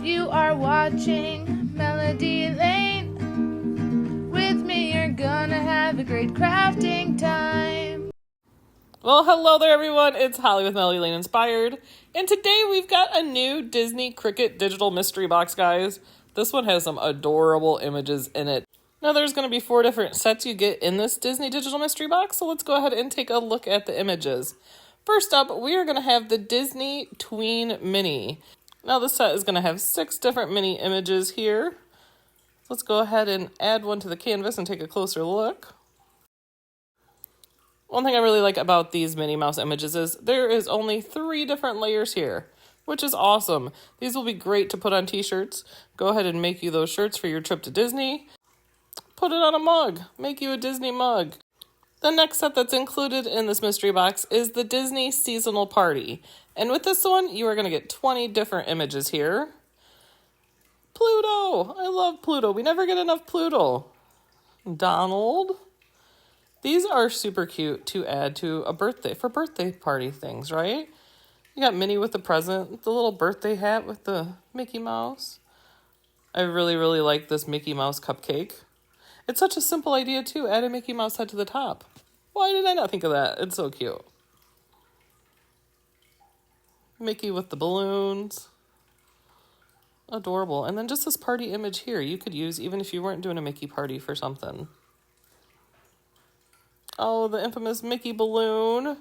You are watching Melody Lane. With me, you're gonna have a great crafting time. Well, hello there, everyone. It's Holly with Melody Lane Inspired. And today we've got a new Disney Cricut digital mystery box, guys. This one has some adorable images in it. Now, there's going to be 4 different sets you get in this Disney digital mystery box, so let's go ahead and take a look at the images. First up, we are going to have the Disney Tween Mini. Now, this set is going to have 6 different mini images here. Let's go ahead and add one to the canvas and take a closer look. One thing I really like about these Minnie Mouse images is there is only 3 different layers here, which is awesome. These will be great to put on t-shirts. Go ahead and make you those shirts for your trip to Disney. Put it on a mug. Make you a Disney mug. The next set that's included in this mystery box is the Disney Seasonal Party. And with this one, you are going to get 20 different images here. Pluto! I love Pluto. We never get enough Pluto. Donald. These are super cute to add to a birthday party things, right? You got Minnie with the present, the little birthday hat with the Mickey Mouse. I really, really like this Mickey Mouse cupcake. It's such a simple idea, too. Add a Mickey Mouse head to the top. Why did I not think of that? It's so cute. Mickey with the balloons. Adorable. And then just this party image here you could use even if you weren't doing a Mickey party for something. Oh, the infamous Mickey balloon.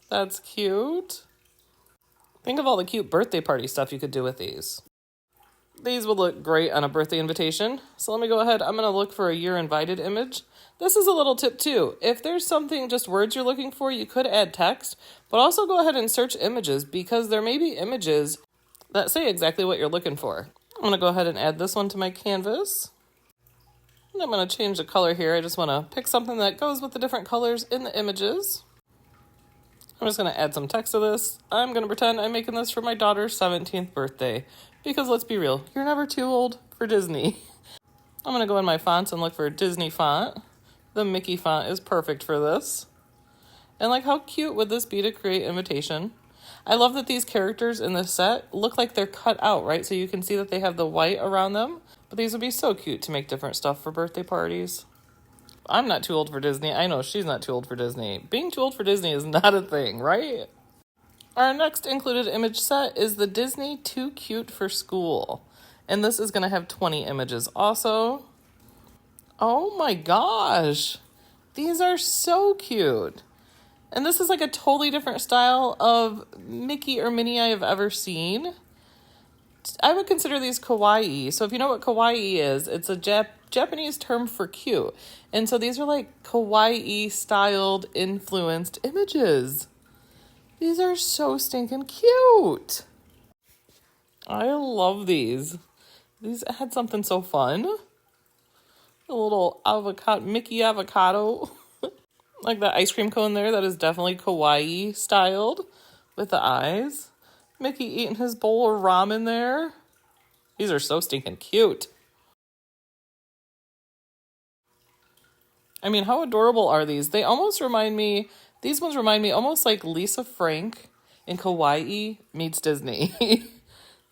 That's cute. Think of all the cute birthday party stuff you could do with these. These would look great on a birthday invitation. So let me go ahead. I'm going to look for a You're Invited image. This is a little tip too. If there's something, just words you're looking for, you could add text. But also go ahead and search images because there may be images that say exactly what you're looking for. I'm going to go ahead and add this one to my canvas. And I'm going to change the color here. I just want to pick something that goes with the different colors in the images. I'm just going to add some text to this. I'm going to pretend I'm making this for my daughter's 17th birthday. Because let's be real, you're never too old for Disney. I'm going to go in my fonts and look for a Disney font. The Mickey font is perfect for this. And like, how cute would this be to create invitation? I love that these characters in this set look like they're cut out, right? So you can see that they have the white around them. But these would be so cute to make different stuff for birthday parties. I'm not too old for Disney. I know she's not too old for Disney. Being too old for Disney is not a thing, right? Our next included image set is the Disney Too Cute for School. And this is going to have 20 images also. Oh my gosh. These are so cute. And this is like a totally different style of Mickey or Minnie I have ever seen. I would consider these kawaii. So if you know what kawaii is, it's a Japanese term for cute. And so these are like kawaii styled, influenced images. These are so stinking cute. I love these. These had something so fun. A little avocado, Mickey avocado. Like that ice cream cone there, that is definitely kawaii styled with the eyes. Mickey eating his bowl of ramen there. These are so stinking cute. I mean, how adorable are these? They almost remind me, these ones remind me almost like Lisa Frank in Kawaii meets Disney.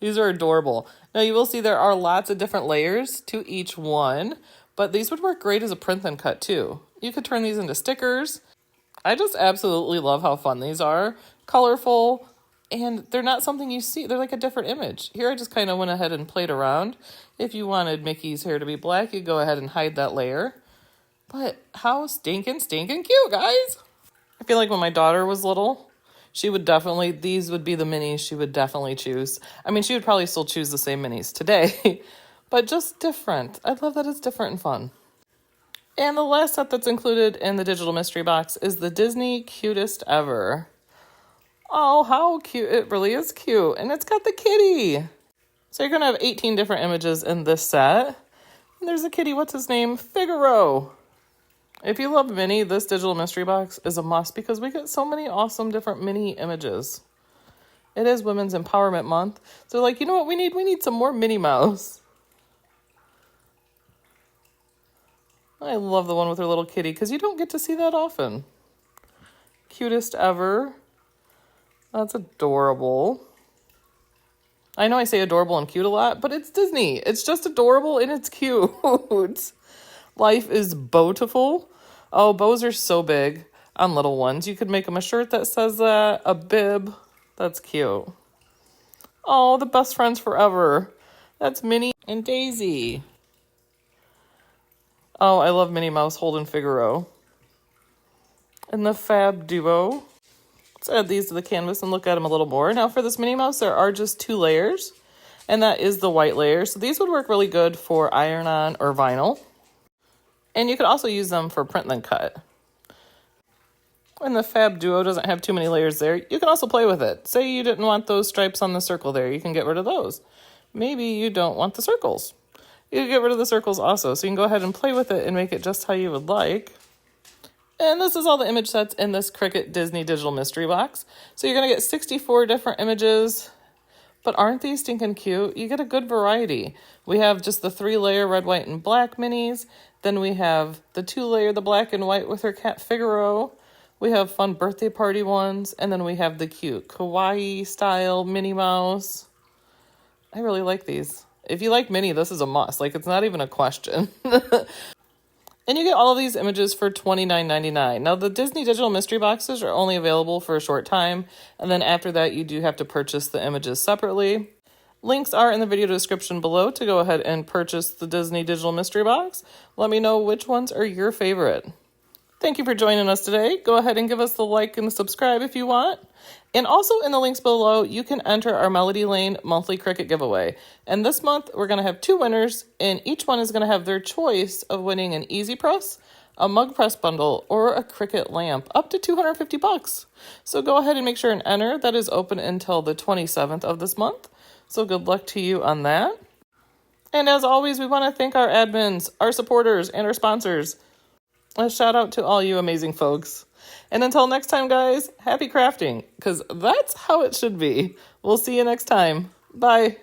These are adorable. Now you will see there are lots of different layers to each one, but these would work great as a print and cut too. You could turn these into stickers. I just absolutely love how fun these are. Colorful, and they're not something you see. They're like a different image. Here I just kind of went ahead and played around. If you wanted Mickey's hair to be black, you go ahead and hide that layer. But how stinking cute, guys. I feel like when my daughter was little, she would definitely, these would be the minis she would definitely choose. I mean, she would probably still choose the same minis today, but just different. I love that it's different and fun. And the last set that's included in the digital mystery box is the Disney Cutest Ever. Oh, how cute. It really is cute. And it's got the kitty. So you're going to have 18 different images in this set. And there's a kitty. What's his name? Figaro. If you love Minnie, this digital mystery box is a must because we get so many awesome different Minnie images. It is Women's Empowerment Month. So like, you know what we need? We need some more Minnie Mouse. I love the one with her little kitty because you don't get to see that often. Cutest Ever. That's adorable. I know I say adorable and cute a lot, but it's Disney. It's just adorable and it's cute. Life is beautiful. Oh, bows are so big on little ones. You could make them a shirt that says that, a bib. That's cute. Oh, the best friends forever. That's Minnie and Daisy. Oh, I love Minnie Mouse holding Figaro. And the Fab Duo. Let's add these to the canvas and look at them a little more. Now for this Minnie Mouse, there are just 2 layers. And that is the white layer. So these would work really good for iron-on or vinyl. And you could also use them for print then cut. And the Fab Duo doesn't have too many layers there. You can also play with it. Say you didn't want those stripes on the circle there. You can get rid of those. Maybe you don't want the circles. You can get rid of the circles also. So you can go ahead and play with it and make it just how you would like. And this is all the image sets in this Cricut Disney Digital Mystery Box. So you're going to get 64 different images. But aren't these stinking cute? You get a good variety. We have just the 3-layer red, white, and black minis. Then we have the 2-layer, the black and white with her cat Figaro. We have fun birthday party ones. And then we have the cute kawaii style Minnie Mouse. I really like these. If you like Minnie, this is a must. Like, it's not even a question. And you get all of these images for $29.99. Now, the Disney Digital Mystery Boxes are only available for a short time. And then after that, you do have to purchase the images separately. Links are in the video description below to go ahead and purchase the Disney Digital Mystery Box. Let me know which ones are your favorite. Thank you for joining us today. Go ahead and give us the like and the subscribe if you want. And also in the links below, you can enter our Melody Lane monthly Cricut giveaway. And this month, we're going to have 2 winners, and each one is going to have their choice of winning an Easy Press, a Mug Press bundle, or a Cricut lamp, up to $250. So go ahead and make sure and enter. That is open until the 27th of this month. So good luck to you on that. And as always, we want to thank our admins, our supporters, and our sponsors. A shout out to all you amazing folks. And until next time, guys, happy crafting, because that's how it should be. We'll see you next time. Bye.